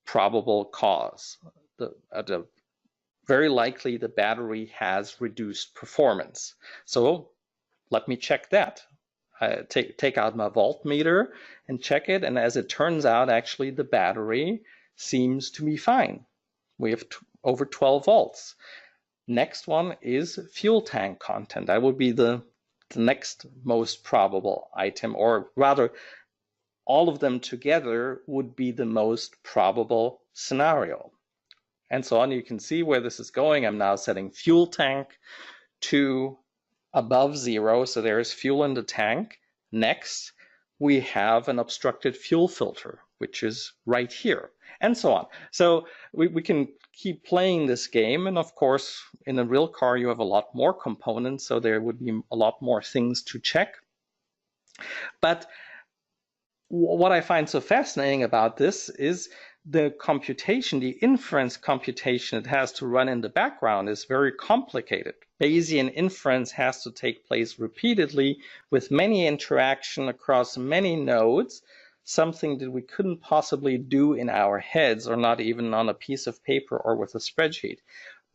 probable cause. Very likely the battery has reduced performance. So let me check that. Take out my voltmeter and check it. And as it turns out, actually the battery seems to be fine. We have over 12 volts. Next one is fuel tank content. That would be the next most probable item, or rather all of them together would be the most probable scenario. and so on. You can see where this is going. I'm now setting fuel tank to above 0, so there is fuel in the tank. Next, we have an obstructed fuel filter, which is right here, and so on. So we can keep playing this game, and of course, in a real car, you have a lot more components, so there would be a lot more things to check. But what I find so fascinating about this is the computation, the inference computation it has to run in the background is very complicated. Bayesian inference has to take place repeatedly with many interactions across many nodes, something that we couldn't possibly do in our heads or not even on a piece of paper or with a spreadsheet.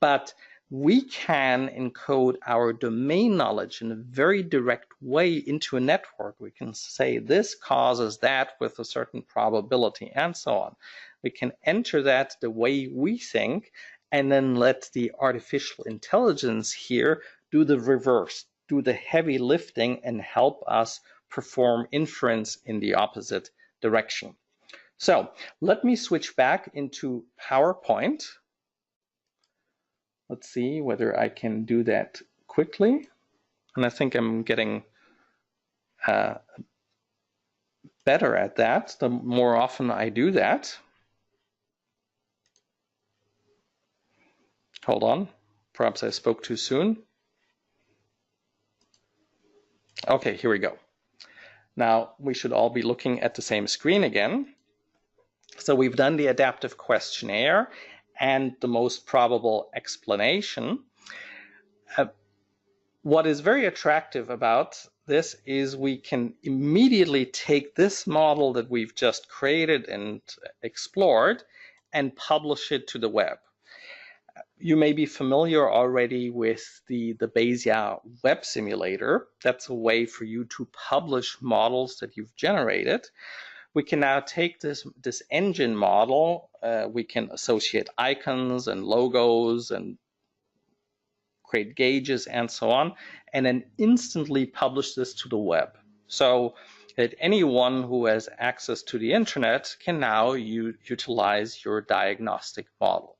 But we can encode our domain knowledge in a very direct way into a network. We can say this causes that with a certain probability and so on. We can enter that the way we think and then let the artificial intelligence here do the reverse, do the heavy lifting and help us perform inference in the opposite direction. So let me switch back into PowerPoint. Let's see whether I can do that quickly. And I think I'm getting better at that the more often I do that. Hold on, perhaps I spoke too soon. Okay, here we go. Now we should all be looking at the same screen again. So we've done the adaptive questionnaire and the most probable explanation. What is very attractive about this is we can immediately take this model that we've just created and explored and publish it to the web. You may be familiar already with the Bayesia web simulator. That's a way for you to publish models that you've generated. We can now take this engine model, we can associate icons and logos and create gauges and so on, and then instantly publish this to the web. So that anyone who has access to the internet can now utilize your diagnostic model.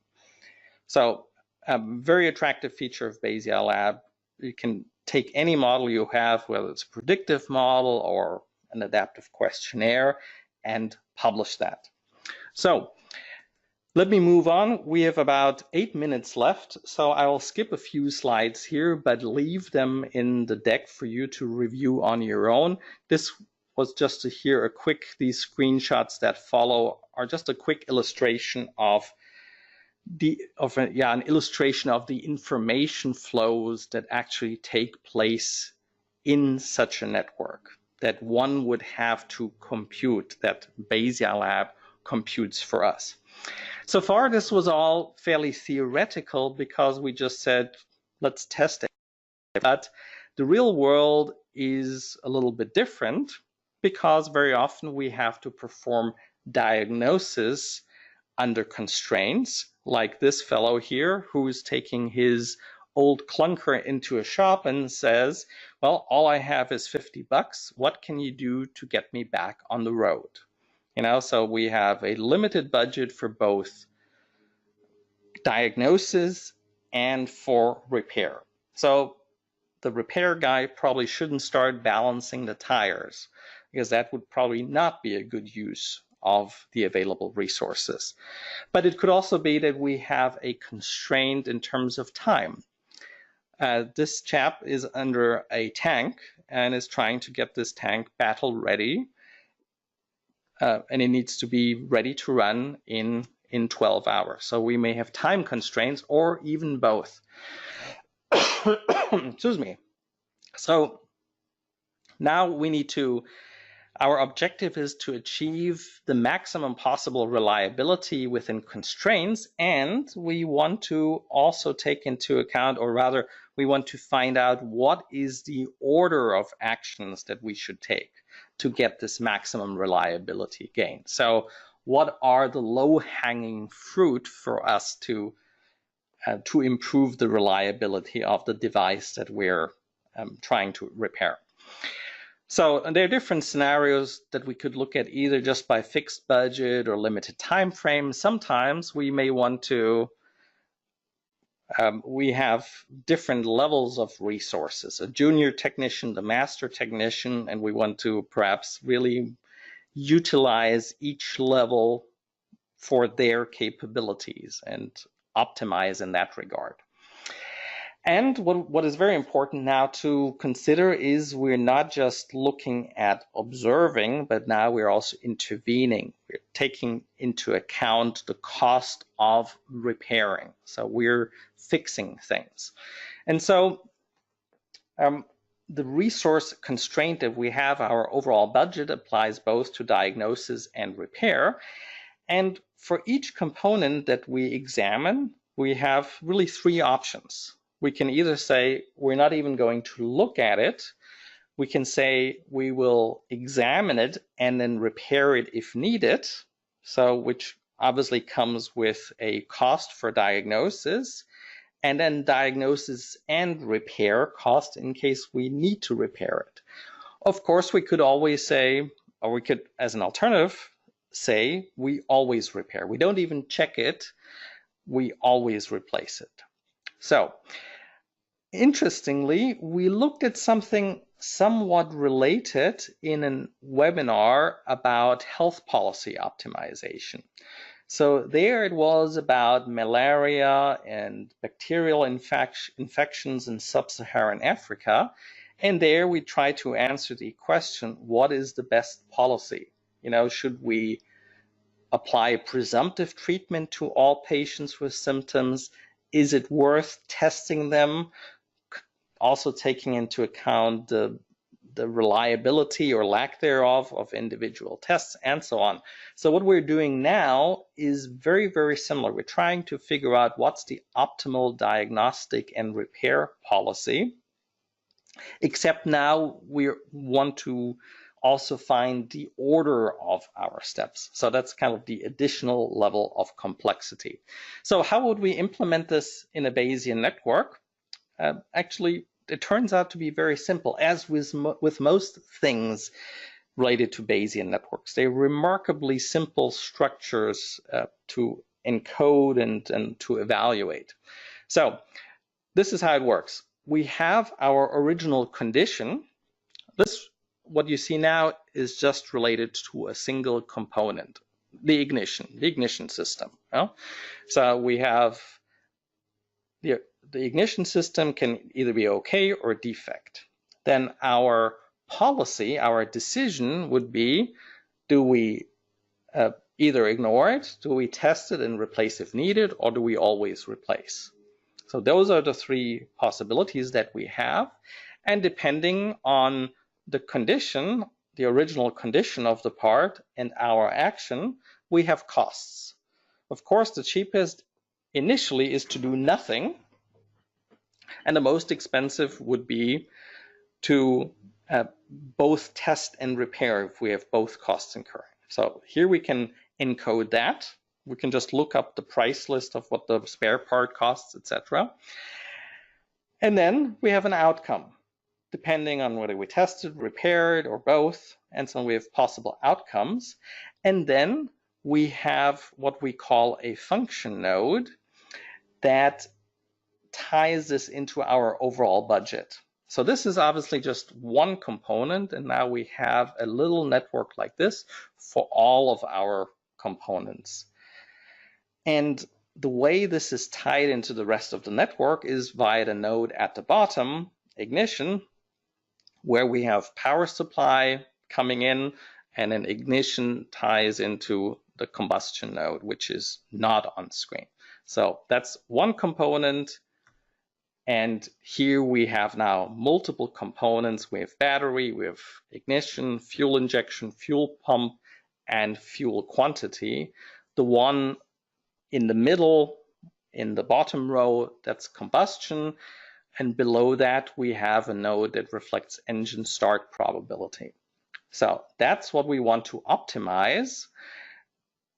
So a very attractive feature of BayesiaLab, you can take any model you have, whether it's a predictive model or an adaptive questionnaire, and publish that. So let me move on. We have about 8 minutes left, so I will skip a few slides here, but leave them in the deck for you to review on your own. This was just to hear a quick, these screenshots that follow are just a quick illustration of an illustration of the information flows that actually take place in such a network that one would have to compute, that BayesiaLab computes for us. So far, this was all fairly theoretical because we just said, let's test it. But the real world is a little bit different because very often we have to perform diagnosis under constraints, like this fellow here who's taking his old clunker into a shop and says, well, all I have is $50. What can you do to get me back on the road? You know, so we have a limited budget for both diagnosis and for repair. So the repair guy probably shouldn't start balancing the tires because that would probably not be a good use of the available resources. But it could also be that we have a constraint in terms of time. This chap is under a tank and is trying to get this tank battle ready, and it needs to be ready to run in 12 hours. So we may have time constraints or even both. Excuse me. So now we need to, our objective is to achieve the maximum possible reliability within constraints, and we want to also take into account, or rather we want to find out what is the order of actions that we should take to get this maximum reliability gain. So what are the low-hanging fruit for us to improve the reliability of the device that we're trying to repair? So there are different scenarios that we could look at, either just by fixed budget or limited time frame. Sometimes we may want to We have different levels of resources, a junior technician, the master technician, and we want to perhaps really utilize each level for their capabilities and optimize in that regard. And what is very important now to consider is we're not just looking at observing, but now we're also intervening. We're taking into account the cost of repairing. So we're fixing things. And so the resource constraint that we have, our overall budget, applies both to diagnosis and repair. And for each component that we examine, we have really three options. We can either say we're not even going to look at it. We can say we will examine it and then repair it if needed. So which obviously comes with a cost for diagnosis, and then diagnosis and repair cost in case we need to repair it. Of course, we could always say, or we could, as an alternative, say we always repair. We don't even check it. We always replace it. So, interestingly, we looked at something somewhat related in a webinar about health policy optimization. So there it was about malaria and bacterial infections in sub-Saharan Africa. And there we tried to answer the question, what is the best policy? You know, should we apply presumptive treatment to all patients with symptoms? Is it worth testing them? Also taking into account the reliability or lack thereof of individual tests and so on. So what we're doing now is very, very similar. We're trying to figure out what's the optimal diagnostic and repair policy, except now we want to also find the order of our steps. So that's kind of the additional level of complexity. So how would we implement this in a Bayesian network? Actually, it turns out to be very simple, as with most things related to Bayesian networks. They're remarkably simple structures to encode and to evaluate. So this is how it works. We have our original condition. What you see now is just related to a single component, the ignition system. So we have the ignition system can either be okay or defect. Then our policy, our decision would be, do we either ignore it, do we test it and replace if needed, or do we always replace? So those are the three possibilities that we have. And depending on the condition, the original condition of the part and our action, we have costs. Of course, the cheapest initially is to do nothing. And the most expensive would be to both test and repair if we have both costs incurring. So here we can encode that. We can just look up the price list of what the spare part costs, etc. And then we have an outcome, depending on whether we tested, repaired, or both. And so we have possible outcomes. And then we have what we call a function node that ties this into our overall budget. So this is obviously just one component, and now we have a little network like this for all of our components. And the way this is tied into the rest of the network is via the node at the bottom, ignition, where we have power supply coming in, and then ignition ties into the combustion node, which is not on screen. So that's one component. And here we have now multiple components. We have battery, we have ignition, fuel injection, fuel pump, and fuel quantity. The one in the middle, in the bottom row, that's combustion. And below that, we have a node that reflects engine start probability. So that's what we want to optimize.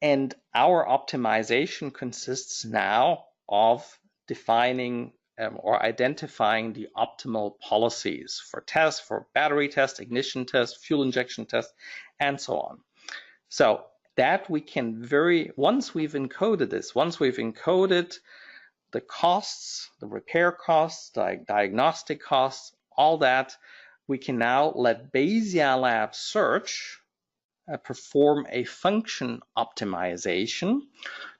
And our optimization consists now of defining or identifying the optimal policies for tests, for battery test, ignition test, fuel injection test, and so on. So that we can once we've encoded this, once we've encoded the costs, the repair costs, diagnostic costs, all that, we can now let BayesiaLab search perform a function optimization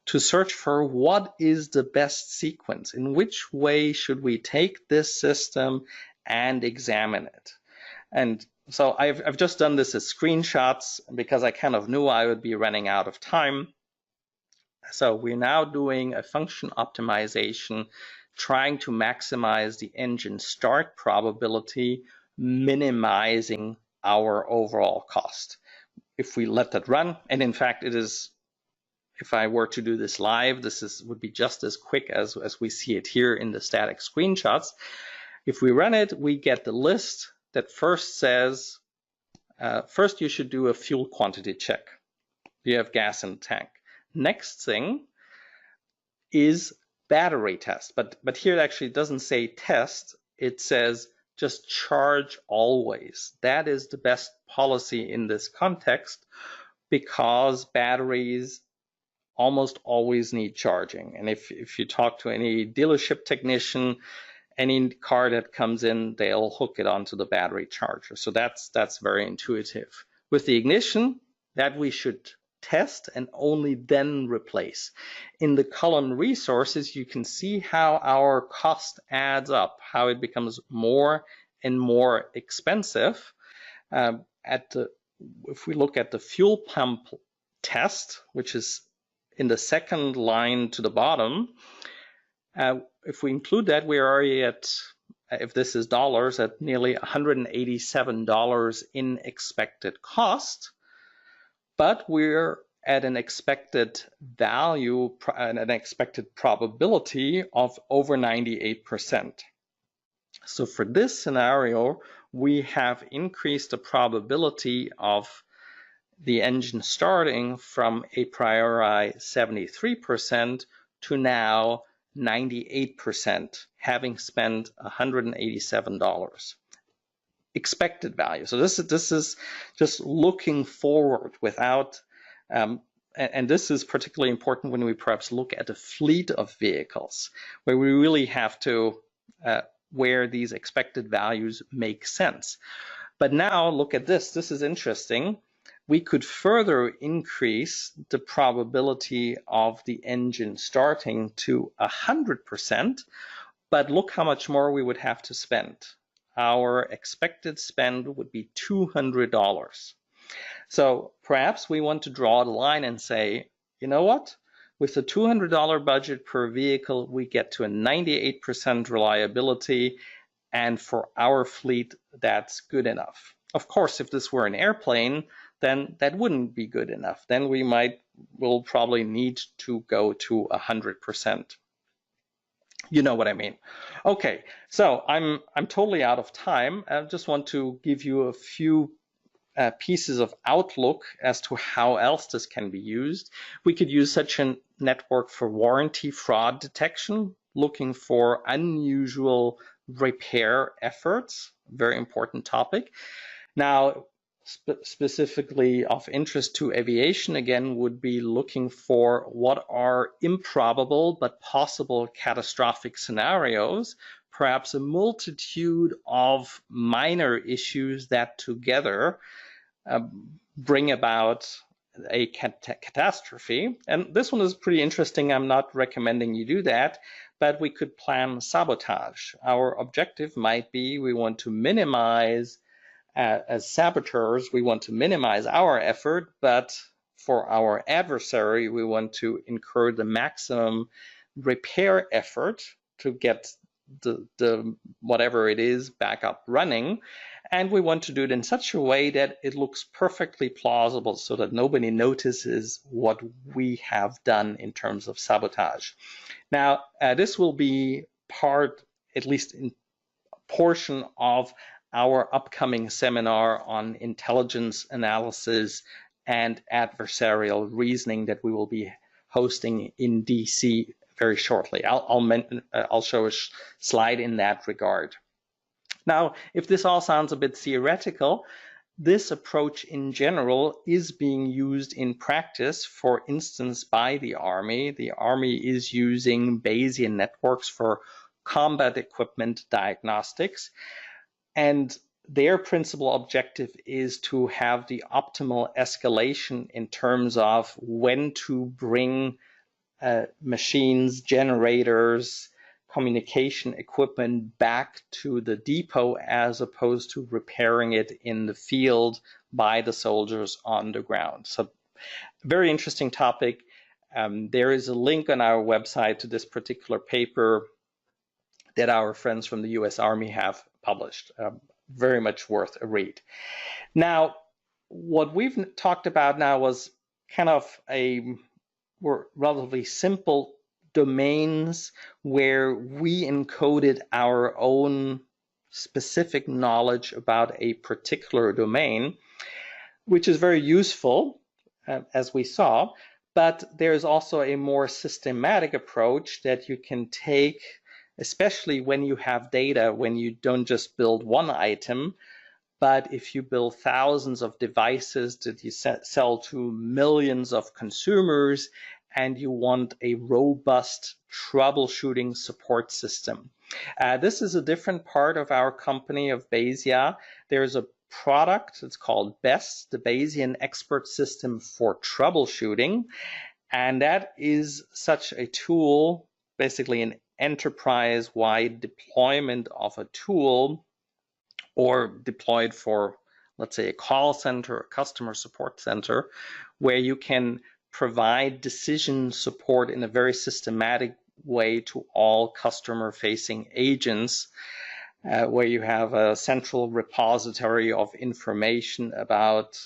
to search for what is the best sequence, in which way should we take this system and examine it. And so I've just done this as screenshots because I kind of knew I would be running out of time. So we're now doing a function optimization, trying to maximize the engine start probability, minimizing our overall cost. If we let that run, and in fact it is, if I were to do this live, this would be just as quick as we see it here in the static screenshots. If we run it, we get the list that first says, first you should do a fuel quantity check. Do you have gas in the tank? Next thing is battery test, but here it actually doesn't say test, it says just charge always. That is the best policy in this context because batteries almost always need charging. And if you talk to any dealership technician, any car that comes in, they'll hook it onto the battery charger. So that's very intuitive. With the ignition, that we should test and only then replace. In the column resources, you can see how our cost adds up, how it becomes more and more expensive. If we look at the fuel pump test, which is in the second line to the bottom, if we include that, we're already at, if this is dollars, at nearly $187 in expected cost. But we're at an expected value, an expected probability of over 98%. So for this scenario, we have increased the probability of the engine starting from a priori 73% to now 98%, having spent $187. Expected value. So this is just looking forward without, and this is particularly important when we perhaps look at a fleet of vehicles, where we really have to, where these expected values make sense. But now look at this. This is interesting. We could further increase the probability of the engine starting to 100%, but look how much more we would have to spend. Our expected spend would be $200. So perhaps we want to draw the line and say, you know what? With the $200 budget per vehicle, we get to a 98% reliability, and for our fleet, that's good enough. Of course, if this were an airplane, then that wouldn't be good enough. Then we'll probably need to go to 100%. You know what I mean. Okay, so I'm totally out of time. I just want to give you a few pieces of outlook as to how else this can be used. We could use such a network for warranty fraud detection, looking for unusual repair efforts, very important topic. Now, specifically of interest to aviation, again, would be looking for what are improbable but possible catastrophic scenarios, perhaps a multitude of minor issues that together bring about a catastrophe. And this one is pretty interesting. I'm not recommending you do that, but we could plan sabotage. Our objective might be we want to minimize, as saboteurs, we want to minimize our effort, but for our adversary, we want to incur the maximum repair effort to get the whatever it is back up running. And we want to do it in such a way that it looks perfectly plausible so that nobody notices what we have done in terms of sabotage. Now, this will be part, at least in portion of our upcoming seminar on intelligence analysis and adversarial reasoning that we will be hosting in DC very shortly. I'll show a slide in that regard. Now, if this all sounds a bit theoretical, this approach in general is being used in practice, for instance, by the Army. The Army is using Bayesian networks for combat equipment diagnostics, and their principal objective is to have the optimal escalation in terms of when to bring machines, generators, communication equipment back to the depot as opposed to repairing it in the field by the soldiers on the ground. So very interesting topic. There is a link on our website to this particular paper that our friends from the US Army have published. Very much worth a read. Now, what we've talked about now was kind of were relatively simple domains where we encoded our own specific knowledge about a particular domain, which is very useful, as we saw, but there's also a more systematic approach that you can take, especially when you have data, when you don't just build one item, but if you build thousands of devices that you sell to millions of consumers and you want a robust troubleshooting support system. This is a different part of our company of Bayesia. There's a product, it's called BEST, the Bayesian Expert System for Troubleshooting. And that is such a tool, basically an enterprise-wide deployment of a tool, or deployed for, let's say, a call center, a customer support center, where you can provide decision support in a very systematic way to all customer-facing agents, where you have a central repository of information about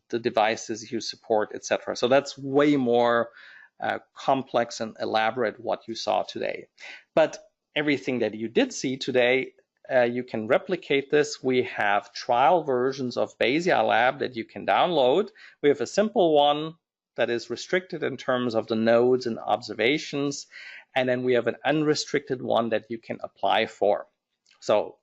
the devices you support, etc. So that's way more complex and elaborate what you saw today. But everything that you did see today, you can replicate this. We have trial versions of BayesiaLab that you can download. We have a simple one that is restricted in terms of the nodes and observations. And then we have an unrestricted one that you can apply for. So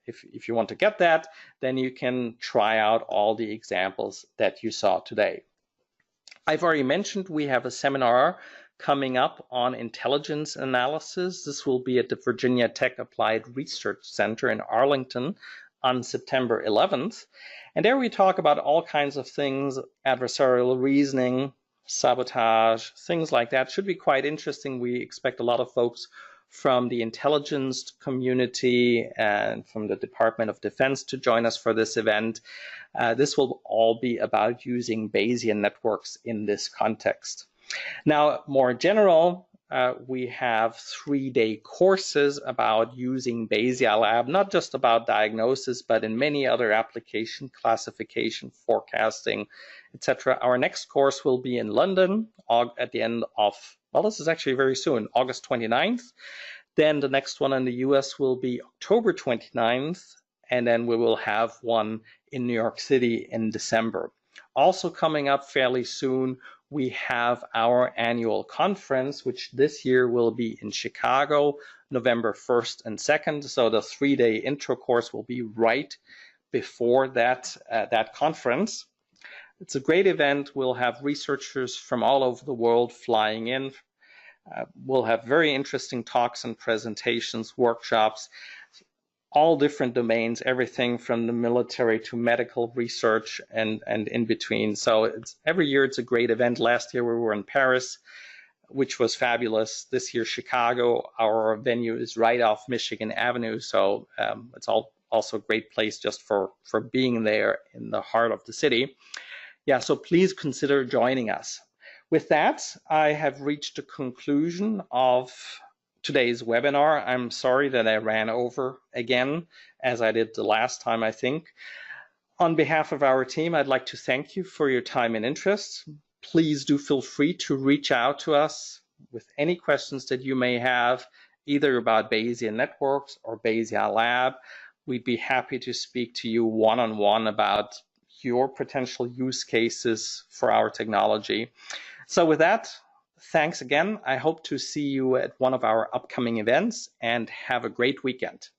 if you want to get that, then you can try out all the examples that you saw today. I've already mentioned we have a seminar coming up on intelligence analysis. This will be at the Virginia Tech Applied Research Center in Arlington on September 11th. And there we talk about all kinds of things, adversarial reasoning, sabotage, things like that. Should be quite interesting. We expect a lot of folks from the intelligence community and from the Department of Defense to join us for this event. This will all be about using Bayesian networks in this context. Now, more general, we have 3-day courses about using BayesiaLab, not just about diagnosis, but in many other applications, classification, forecasting, etc. Our next course will be in London at the end of, well, this is actually very soon, August 29th. Then the next one in the US will be October 29th, and then we will have one in New York City in December. Also coming up fairly soon, we have our annual conference, which this year will be in Chicago, November 1st and 2nd. So the 3-day intro course will be right before that conference. It's a great event. We'll have researchers from all over the world flying in. We'll have very interesting talks and presentations, workshops, all different domains, everything from the military to medical research and in between. So every year it's a great event. Last year we were in Paris, which was fabulous. This year Chicago, our venue is right off Michigan Avenue. So it's also a great place just for being there in the heart of the city. Yeah, so please consider joining us. With that, I have reached the conclusion of today's webinar. I'm sorry that I ran over again, as I did the last time, I think. On behalf of our team, I'd like to thank you for your time and interest. Please do feel free to reach out to us with any questions that you may have, either about Bayesian networks or BayesiaLab. We'd be happy to speak to you one-on-one about your potential use cases for our technology. So with that, thanks again. I hope to see you at one of our upcoming events, and have a great weekend.